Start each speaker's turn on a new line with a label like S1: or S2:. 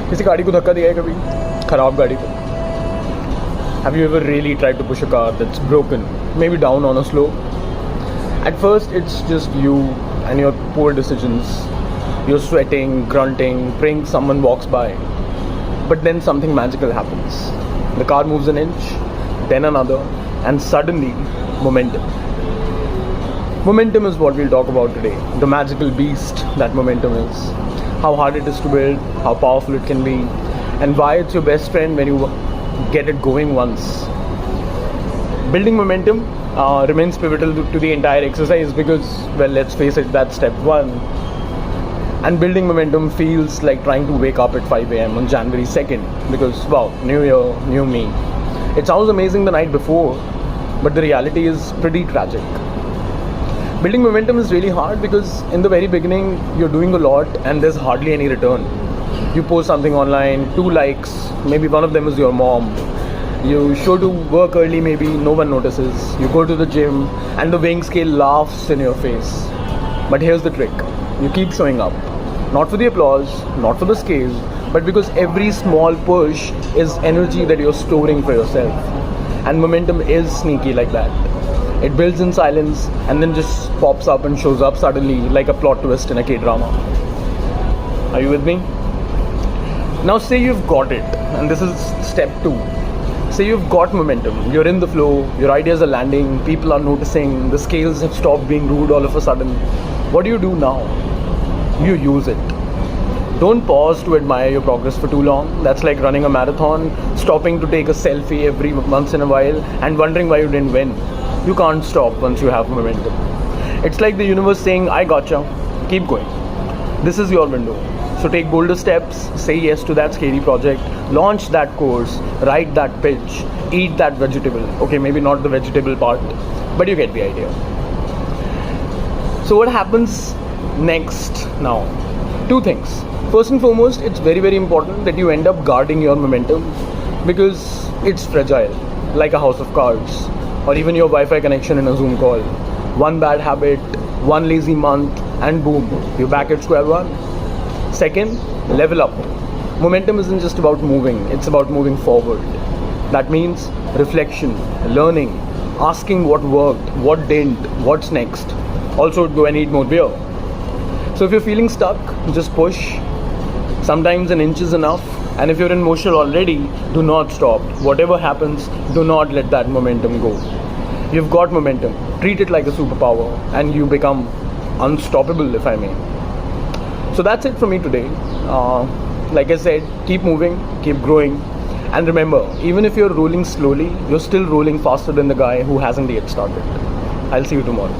S1: किसी गाड़ी को धक्का दिया है कभी? खराब गाड़ी को? Have you ever really tried to push a car that's broken, maybe down on a slope? At first it's just you and your poor decisions. You're sweating, grunting, praying someone walks by. But then something magical happens. The car moves an inch, then another, and suddenly, momentum. Momentum is what we'll talk about today. The magical beast that momentum is. How hard it is to build, how powerful it can be, and why it's your best friend when you get it going once. Building momentum remains pivotal to the entire exercise because, well, let's face it, that's step one. And building momentum feels like trying to wake up at 5 a.m. on January 2nd because, wow, new year, new me. It sounds amazing the night before, but the reality is pretty tragic. Building momentum is really hard because in the very beginning, you're doing a lot and there's hardly any return. You post something online, 2 likes, maybe one of them is your mom. You show to work early, maybe no one notices. You go to the gym and the weighing scale laughs in your face. But here's the trick. You keep showing up. Not for the applause, not for the scale, but because every small push is energy that you're storing for yourself. And momentum is sneaky like that. It builds in silence and then just pops up and shows up suddenly like a plot twist in a K-drama. Are you with me? Now say you've got it, and this is step 2. Say you've got momentum, you're in the flow, your ideas are landing, people are noticing, the scales have stopped being rude all of a sudden. What do you do now? You use it. Don't pause to admire your progress for too long. That's like running a marathon, stopping to take a selfie every once in a while and wondering why you didn't win. You can't stop once you have momentum. It's like the universe saying, I gotcha, keep going. This is your window. So take bolder steps, say yes to that scary project, launch that course, write that pitch, eat that vegetable. Okay, maybe not the vegetable part, but you get the idea. So what happens next now? 2 things. First and foremost, it's very, very important that you end up guarding your momentum because it's fragile, like a house of cards, or even your Wi-Fi connection in a Zoom call. One bad habit, one lazy month, and boom, you're back at square one. Second, level up. Momentum isn't just about moving, it's about moving forward. That means reflection, learning, asking what worked, what didn't, what's next. Also, do I need more beer? So if you're feeling stuck, just push. Sometimes an inch is enough. And if you're in motion already, do not stop. Whatever happens, do not let that momentum go. You've got momentum. Treat it like a superpower and you become unstoppable, if I may. So that's it from me today. Like I said, keep moving, keep growing. And remember, even if you're rolling slowly, you're still rolling faster than the guy who hasn't yet started. I'll see you tomorrow.